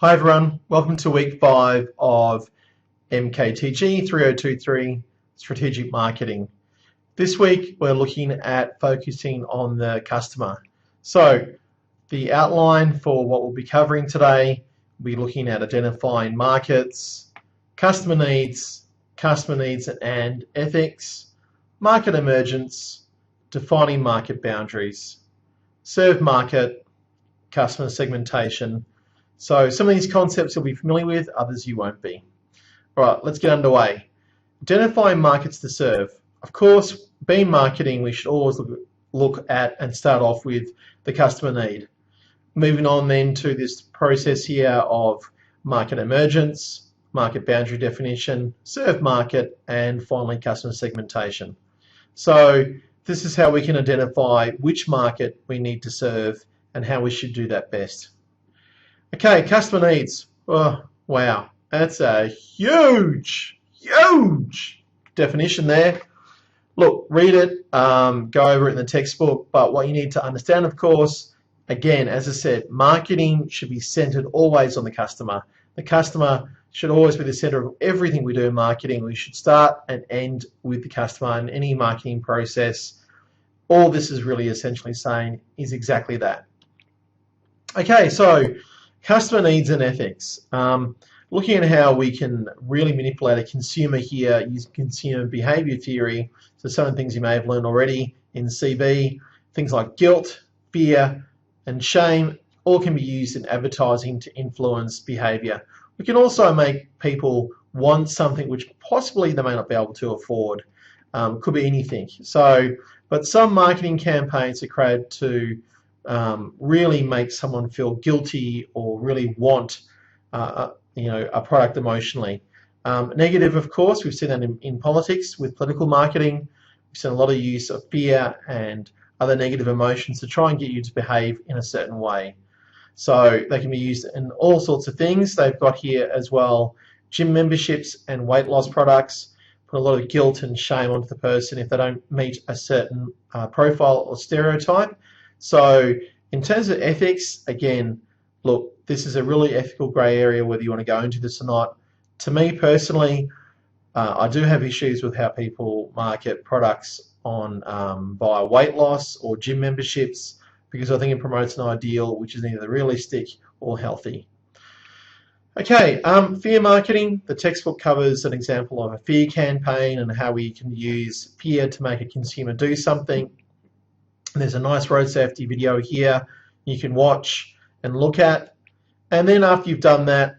Hi everyone, welcome to week 5 of MKTG3023 Strategic Marketing. This week we're looking at focusing on the customer. So the outline for what we'll be covering today, we'll be looking at identifying markets, customer needs and ethics, market emergence, defining market boundaries, serve market, customer segmentation. So some of these concepts you'll be familiar with, others you won't be. All right, let's get underway. Identifying markets to serve. Of course, being marketing, we should always look at and start off with the customer need. Moving on then to this process here of market emergence, market boundary definition, serve market, and finally customer segmentation. So this is how we can identify which market we need to serve and how we should do that best. Okay, customer needs. Oh, wow, that's a huge definition there. Look, read it, go over it in the textbook, but what you need to understand, of course, again, as I said, marketing should be centered always on the customer. The customer should always be the center of everything we do in marketing. We should start and end with the customer in any marketing process. All this is really essentially saying is exactly that. Okay, so customer needs and ethics. Looking at how we can really manipulate a consumer here using consumer behavior theory. So some of the things you may have learned already in CB, things like guilt, fear, and shame, all can be used in advertising to influence behavior. We can also make people want something which possibly they may not be able to afford. Could be anything. So, but some marketing campaigns are created to really make someone feel guilty or really want a product emotionally. Negative, of course, we've seen that in politics with political marketing. We've seen a lot of use of fear and other negative emotions to try and get you to behave in a certain way. So they can be used in all sorts of things. They've got here as well gym memberships and weight loss products. Put a lot of guilt and shame onto the person if they don't meet a certain profile or stereotype. So in terms of ethics, again, look, this is a really ethical grey area whether you want to go into this or not. To me personally, I do have issues with how people market products on via weight loss or gym memberships because I think it promotes an ideal which is neither realistic or healthy. Okay, fear marketing. The textbook covers an example of a fear campaign and how we can use fear to make a consumer do something. There's a nice road safety video here you can watch and look at. And then after you've done that,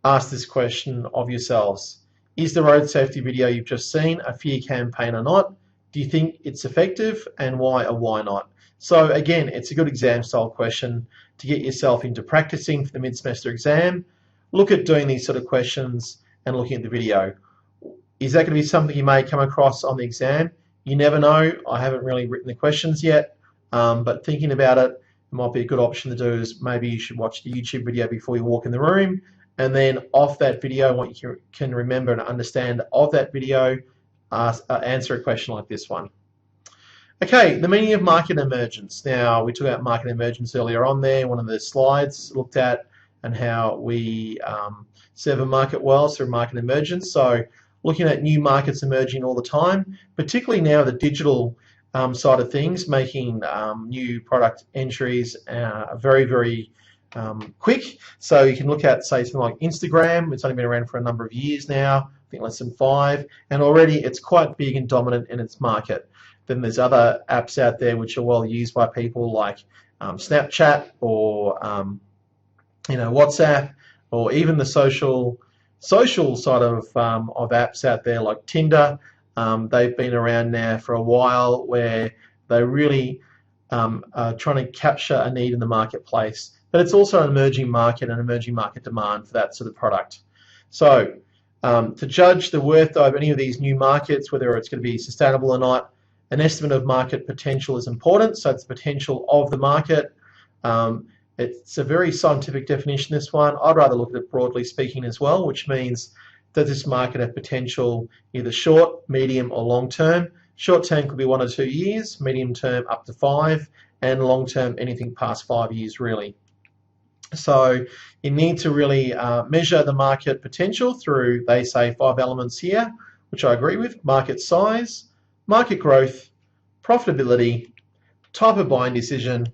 ask this question of yourselves. Is the road safety video you've just seen a fear campaign or not? Do you think it's effective, and why or why not? So again, it's a good exam style question to get yourself into practicing for the mid-semester exam. Look at doing these sort of questions and looking at the video. Is that going to be something you may come across on the exam? You never know. I haven't really written the questions yet, but thinking about it, it might be a good option to do is maybe you should watch the YouTube video before you walk in the room, and then off that video, what you can remember and understand of that video, answer a question like this one. Okay, the meaning of market emergence. Now, we talked about market emergence earlier on there. One of the slides looked at and how we serve a market well through market emergence. So looking at new markets emerging all the time, particularly now the digital side of things, making new product entries very quick. So you can look at, say, something like Instagram. It's only been around for a number of years now, I think less than 5, and already it's quite big and dominant in its market. Then there's other apps out there which are well used by people like Snapchat or WhatsApp, or even the social side of apps out there like Tinder. They've been around now for a while where they really are trying to capture a need in the marketplace. But it's also an emerging market and emerging market demand for that sort of product. So to judge the worth of any of these new markets, whether it's going to be sustainable or not, an estimate of market potential is important. So it's the potential of the market. It's a very scientific definition, this one. I'd rather look at it broadly speaking as well, which means does this market have potential either short, medium, or long term? Short term could be 1 or 2 years, medium term up to 5, and long term anything past 5 years really. So you need to really measure the market potential through, they say, 5 elements here, which I agree with: market size, market growth, profitability, type of buying decision,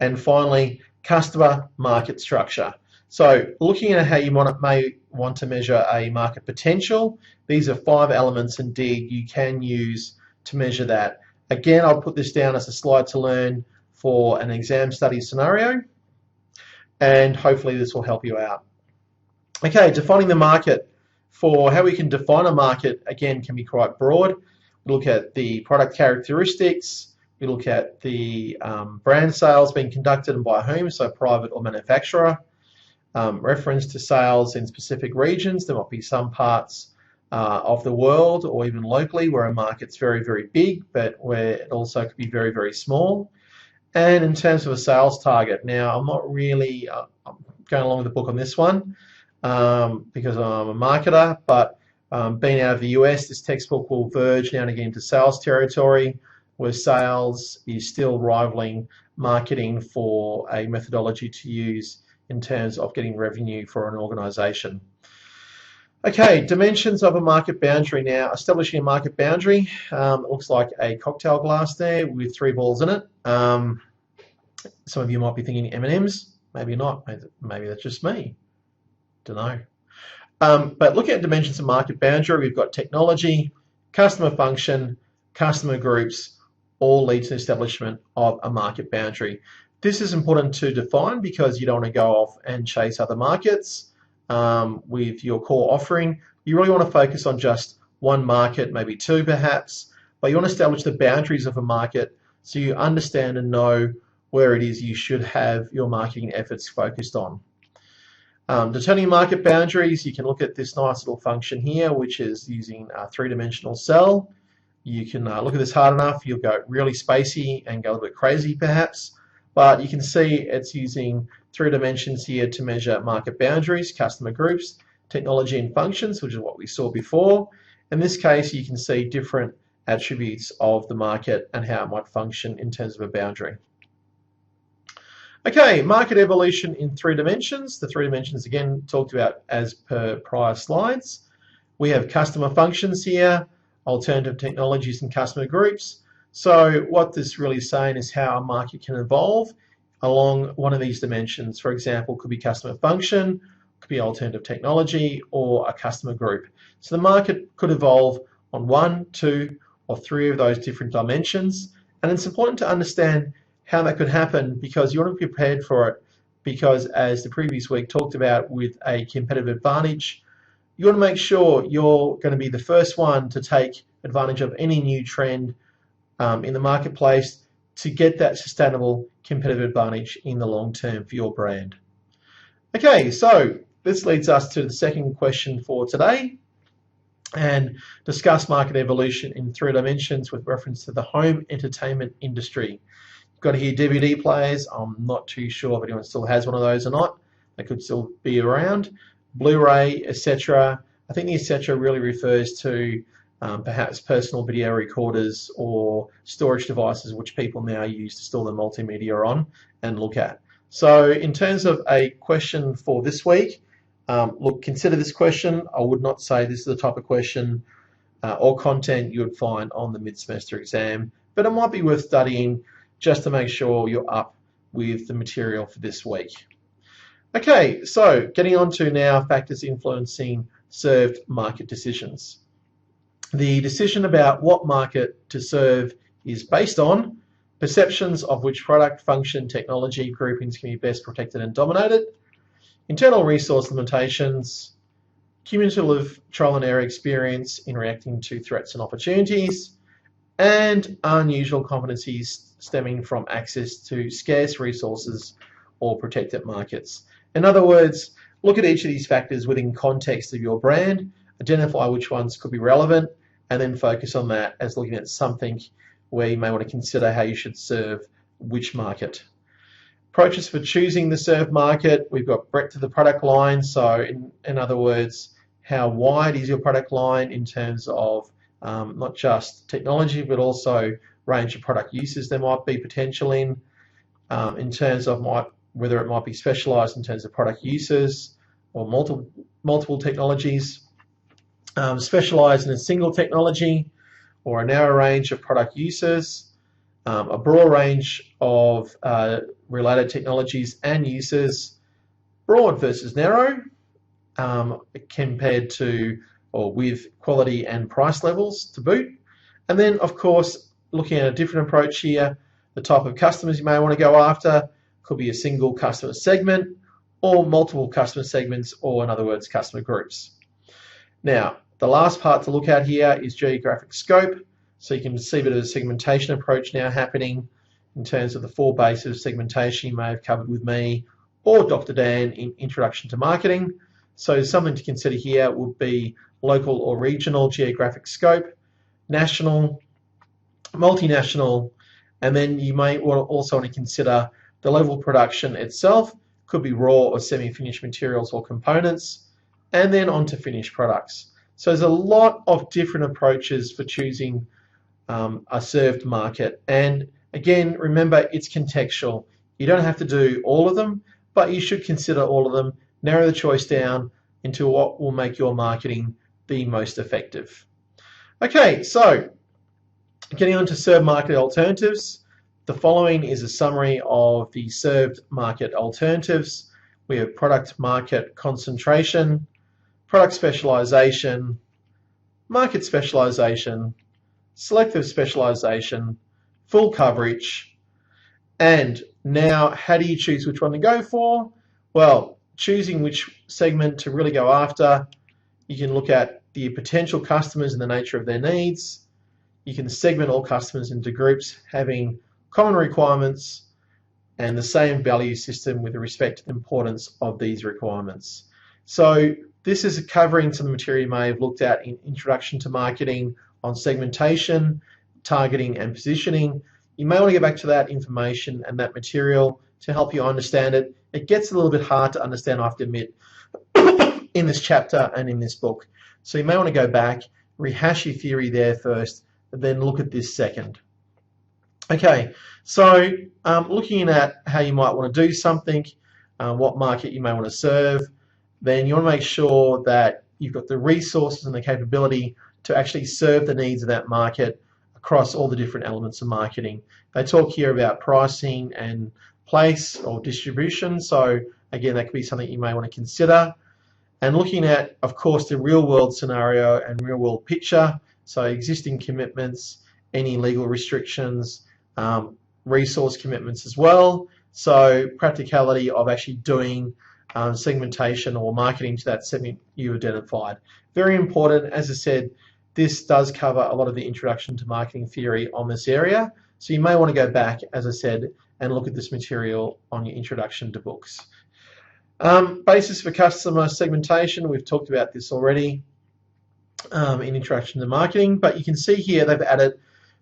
and finally, customer market structure. So looking at how you may want to measure a market potential, these are 5 elements indeed you can use to measure that. Again, I'll put this down as a slide to learn for an exam study scenario, and hopefully this will help you out. Okay, defining the market. For how we can define a market, again, can be quite broad. We look at the product characteristics, we look at the brand sales being conducted and by whom, so private or manufacturer. Reference to sales in specific regions. There might be some parts of the world or even locally where a market's very, very big, but where it also could be very, very small. And in terms of a sales target, now I'm not really going along with the book on this one because I'm a marketer, but being out of the US, this textbook will verge now and again into sales territory, where sales is still rivaling marketing for a methodology to use in terms of getting revenue for an organization. Okay, dimensions of a market boundary. Now, establishing a market boundary, it looks like a cocktail glass there with 3 balls in it. Some of you might be thinking M&Ms, maybe not, maybe that's just me, don't know. But looking at dimensions of market boundary, we've got technology, customer function, customer groups, all lead to the establishment of a market boundary. This is important to define because you don't want to go off and chase other markets with your core offering. You really want to focus on just one market, maybe 2 perhaps, but you want to establish the boundaries of a market so you understand and know where it is you should have your marketing efforts focused on. Determining market boundaries, you can look at this nice little function here, which is using a 3-dimensional cell. You can look at this hard enough, you'll go really spacey and go a little bit crazy perhaps, but you can see it's using 3 dimensions here to measure market boundaries, customer groups, technology and functions, which is what we saw before. In this case, you can see different attributes of the market and how it might function in terms of a boundary. Okay, market evolution in 3 dimensions. The 3 dimensions again talked about as per prior slides. We have customer functions here, alternative technologies and customer groups. So what this really is saying is how a market can evolve along one of these dimensions. For example, could be customer function, could be alternative technology, or a customer group. So the market could evolve on 1, 2, or 3 of those different dimensions. And it's important to understand how that could happen because you want to be prepared for it, because as the previous week talked about with a competitive advantage, you want to make sure you're going to be the first one to take advantage of any new trend in the marketplace to get that sustainable competitive advantage in the long term for your brand. Okay, so this leads us to the second question for today, and discuss market evolution in 3 dimensions with reference to the home entertainment industry. You've got here DVD players. I'm not too sure if anyone still has one of those or not. They could still be around. Blu-ray, etc. I think the etc. really refers to perhaps personal video recorders or storage devices which people now use to store their multimedia on and look at. So in terms of a question for this week, look, consider this question. I would not say this is the type of question or content you would find on the mid-semester exam, but it might be worth studying just to make sure you're up with the material for this week. Okay, so getting on to now factors influencing served market decisions. The decision about what market to serve is based on perceptions of which product, function, technology groupings can be best protected and dominated, internal resource limitations, cumulative trial and error experience in reacting to threats and opportunities, and unusual competencies stemming from access to scarce resources or protected markets. In other words, look at each of these factors within context of your brand, identify which ones could be relevant, and then focus on that as looking at something where you may want to consider how you should serve which market. Approaches for choosing the served market, we've got breadth of the product line. So in other words, how wide is your product line in terms of not just technology, but also range of product uses there might be potential in terms of whether it might be specialized in terms of product uses or multiple technologies, specialized in a single technology or a narrow range of product uses, a broad range of related technologies and uses, broad versus narrow, compared to or with quality and price levels to boot. And then, of course, looking at a different approach here, the type of customers you may want to go after could be a single customer segment or multiple customer segments, or in other words, customer groups. Now, the last part to look at here is geographic scope. So you can see a bit of a segmentation approach now happening in terms of the 4 bases of segmentation you may have covered with me or Dr. Dan in Introduction to Marketing. So something to consider here would be local or regional geographic scope, national, multinational, and then you may also want to consider the level of production itself. Could be raw or semi-finished materials or components, and then on to finished products. So there's a lot of different approaches for choosing a served market. And again, remember, it's contextual. You don't have to do all of them, but you should consider all of them, narrow the choice down into what will make your marketing the most effective. Okay, so getting on to served market alternatives. The following is a summary of the served market alternatives. We have product market concentration, product specialization, market specialization, selective specialization, full coverage, and now how do you choose which one to go for? Well, choosing which segment to really go after, you can look at the potential customers and the nature of their needs. You can segment all customers into groups having common requirements and the same value system with respect to the importance of these requirements. So this is covering some material you may have looked at in Introduction to Marketing on segmentation, targeting and positioning. You may want to get back to that information and that material to help you understand it. It gets a little bit hard to understand, I have to admit, in this chapter and in this book. So you may want to go back, rehash your theory there first, and then look at this second. Okay, so looking at how you might want to do something, what market you may want to serve, then you want to make sure that you've got the resources and the capability to actually serve the needs of that market across all the different elements of marketing. They talk here about pricing and place or distribution, so again, that could be something you may want to consider. And looking at, of course, the real world scenario and real world picture, so existing commitments, any legal restrictions, resource commitments as well. So practicality of actually doing segmentation or marketing to that segment you identified. Very important. As I said, this does cover a lot of the Introduction to Marketing theory on this area. So you may want to go back, as I said, and look at this material on your introduction to books. Basis for customer segmentation, we've talked about this already in Introduction to Marketing, but you can see here they've added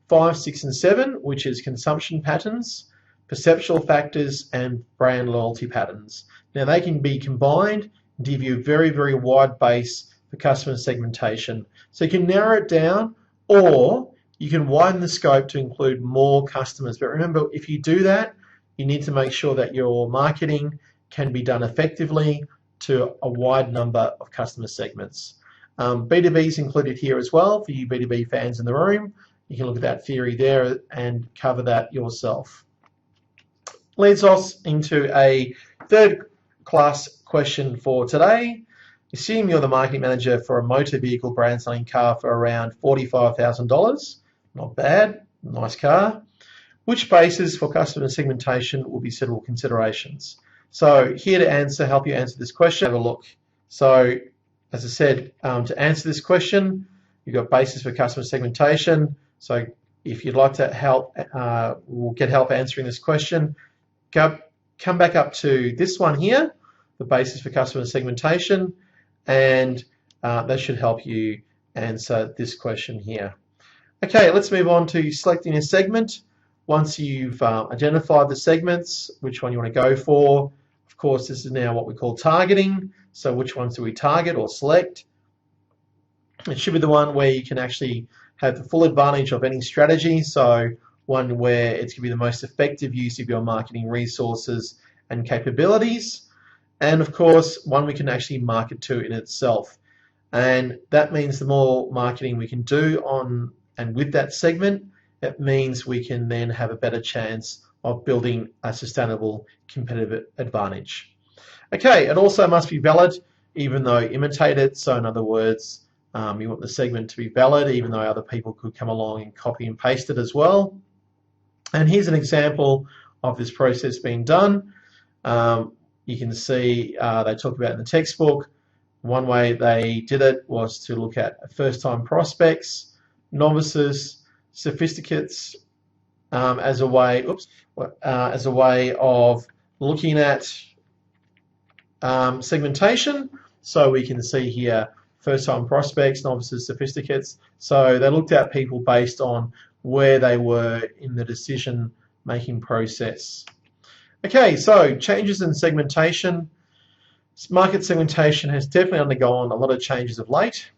5, 6, and 7, which is consumption patterns, perceptual factors, and brand loyalty patterns. Now they can be combined and give you a very, very wide base for customer segmentation. So you can narrow it down, or you can widen the scope to include more customers. But remember, if you do that, you need to make sure that your marketing can be done effectively to a wide number of customer segments. B2B is included here as well for you B2B fans in the room. You can look at that theory there and cover that yourself. Leads us into a third class question for today. Assume you're the marketing manager for a motor vehicle brand selling car for around $45,000. Not bad, nice car. Which basis for customer segmentation will be suitable considerations? So here to answer, help you answer this question, have a look. So as I said, to answer this question, you've got basis for customer segmentation. So if you'd like to help, we'll get help answering this question, come back up to this one here, the basis for customer segmentation, and that should help you answer this question here. Okay, let's move on to selecting a segment. Once you've identified the segments, which one you want to go for, of course, this is now what we call targeting. So which ones do we target or select? It should be the one where you can actually have the full advantage of any strategy. So one where it's going to be the most effective use of your marketing resources and capabilities, and of course one we can actually market to in itself. And that means the more marketing we can do on and with that segment, it means we can then have a better chance of building a sustainable competitive advantage. Okay, it also must be valid even though imitated. So in other words, you want the segment to be valid even though other people could come along and copy and paste it as well. And here's an example of this process being done. You can see they talk about in the textbook. One way they did it was to look at first-time prospects, novices, sophisticates, as a way of looking at segmentation. So we can see here first-time prospects, novices, sophisticates. So they looked at people based on where they were in the decision-making process. Okay, so changes in segmentation. Market segmentation has definitely undergone a lot of changes of late.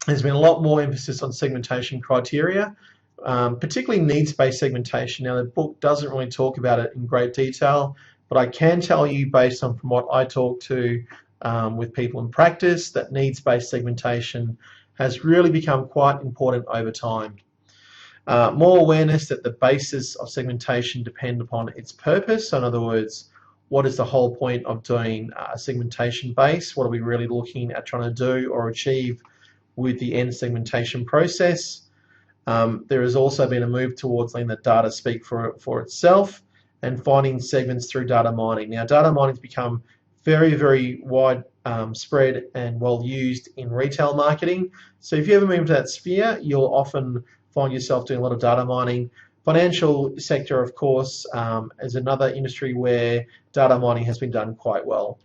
There's been a lot more emphasis on segmentation criteria, particularly needs-based segmentation. Now, the book doesn't really talk about it in great detail, but I can tell you, based on from what I talk to with people in practice, that needs-based segmentation has really become quite important over time. More awareness that the basis of segmentation depend upon its purpose. So in other words, what is the whole point of doing a segmentation base? What are we really looking at trying to do or achieve with the end segmentation process? There has also been a move towards letting the data speak for itself and finding segments through data mining. Now, data mining has become very, very wide spread and well used in retail marketing. So if you ever move into that sphere, you'll often find yourself doing a lot of data mining. Financial sector, of course, is another industry where data mining has been done quite well.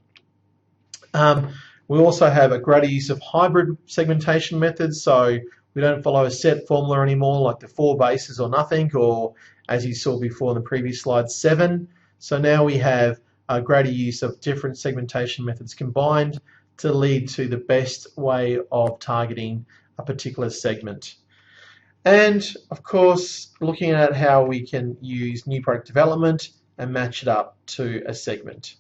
We also have a greater use of hybrid segmentation methods, so we don't follow a set formula anymore like the 4 bases or nothing, or as you saw before in the previous slide, 7. So now we have a greater use of different segmentation methods combined to lead to the best way of targeting a particular segment. And of course, looking at how we can use new product development and match it up to a segment.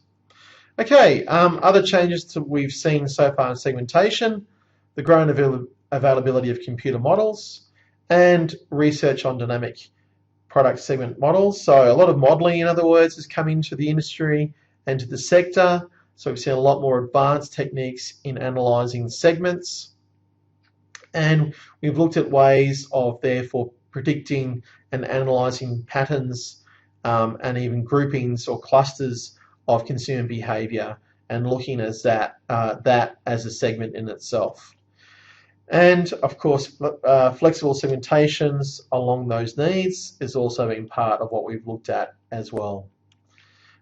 Okay, other changes we've seen so far in segmentation: the growing availability of computer models and research on dynamic product segment models. So a lot of modeling, in other words, has come into the industry and to the sector. So we've seen a lot more advanced techniques in analysing segments. And we've looked at ways of therefore predicting and analysing patterns and even groupings or clusters of consumer behaviour and looking at that as a segment in itself. And of course, flexible segmentations along those needs is also been part of what we've looked at as well.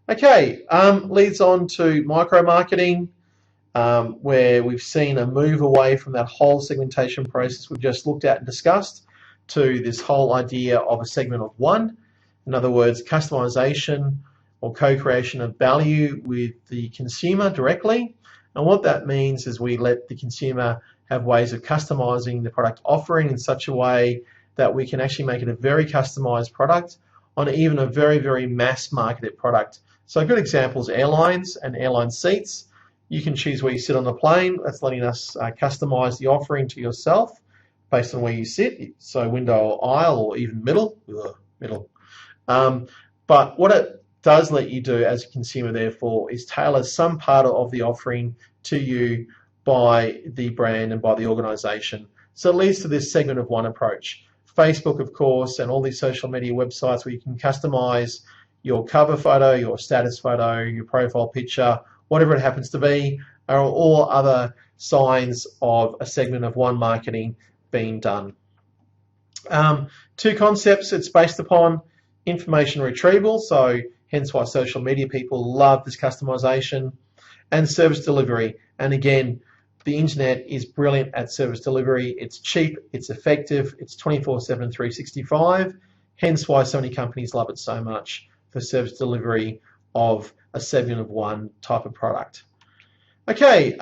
Okay, leads on to micro-marketing. Where we've seen a move away from that whole segmentation process we've just looked at and discussed to this whole idea of a segment of one. In other words, customization or co-creation of value with the consumer directly. And what that means is we let the consumer have ways of customizing the product offering in such a way that we can actually make it a very customized product on even a very, very mass marketed product. So a good example is airlines and airline seats. You can choose where you sit on the plane. That's letting us customize the offering to yourself based on where you sit. So window, aisle, or even middle. But what it does let you do as a consumer, therefore, is tailor some part of the offering to you by the brand and by the organization. So it leads to this segment of one approach. Facebook, of course, and all these social media websites where you can customize your cover photo, your status photo, your profile picture, whatever it happens to be, are all other signs of a segment of one marketing being done. 2 concepts it's based upon: information retrieval, so hence why social media people love this customization, and service delivery. And again, the internet is brilliant at service delivery. It's cheap, it's effective, it's 24/7, 365, hence why so many companies love it so much for service delivery of a segment of one type of product. Okay,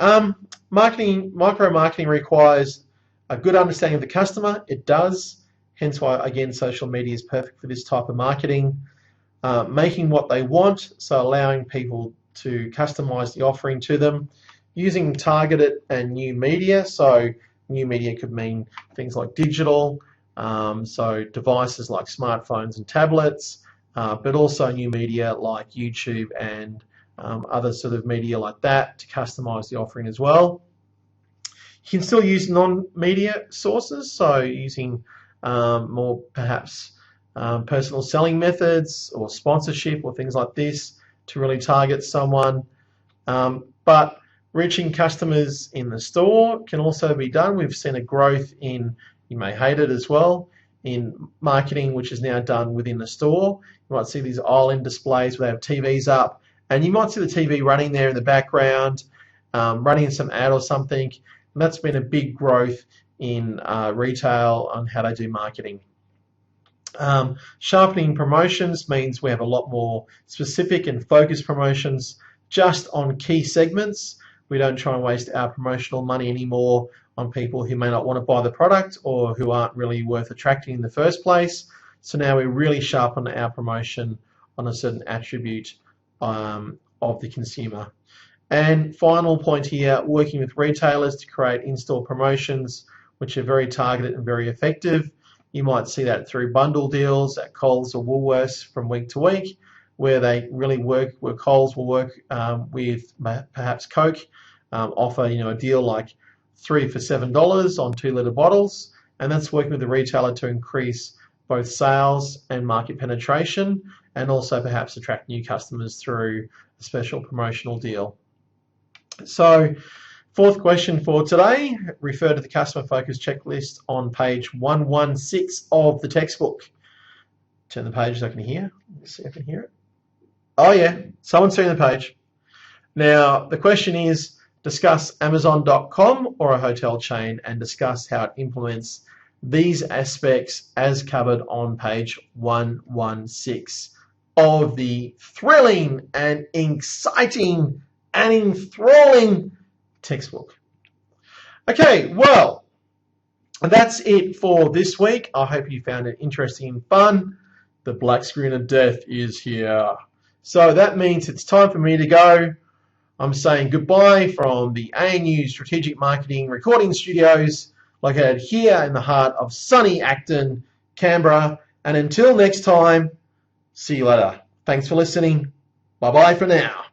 micro-marketing requires a good understanding of the customer. It does, hence why, again, social media is perfect for this type of marketing. making what they want, so allowing people to customize the offering to them, using targeted and new media. So new media could mean things like digital, so devices like smartphones and tablets, but also new media like YouTube and other sort of media like that to customize the offering as well. You can still use non-media sources, so using more perhaps personal selling methods or sponsorship or things like this to really target someone. But reaching customers in the store can also be done. We've seen a growth in, you may hate it as well, in marketing which is now done within the store. You might see these island displays where they have TVs up, and you might see the TV running there in the background, running some ad or something. And that's been a big growth in retail on how they do marketing. Sharpening promotions means we have a lot more specific and focused promotions just on key segments. We don't try and waste our promotional money anymore on people who may not want to buy the product or who aren't really worth attracting in the first place. So now we really sharpen our promotion on a certain attribute of the consumer. And final point here, working with retailers to create in-store promotions which are very targeted and very effective. You might see that through bundle deals at Coles or Woolworths from week to week, where they really work, where Coles will work with perhaps Coke, offer a deal like 3 for $7 on 2-litre bottles, and that's working with the retailer to increase both sales and market penetration, and also perhaps attract new customers through a special promotional deal. So, fourth question for today, refer to the customer focus checklist on page 116 of the textbook. Turn the page so I can hear. Let's see if I can hear it. Oh yeah, someone's turning the page. Now, the question is, discuss Amazon.com or a hotel chain and discuss how it implements these aspects as covered on page 116 of the thrilling and exciting and enthralling textbook. Okay, well, that's it for this week. I hope you found it interesting and fun. The black screen of death is here. So that means it's time for me to go. I'm saying goodbye from the ANU Strategic Marketing Recording Studios, located here in the heart of sunny Acton, Canberra. And until next time, see you later. Thanks for listening. Bye-bye for now.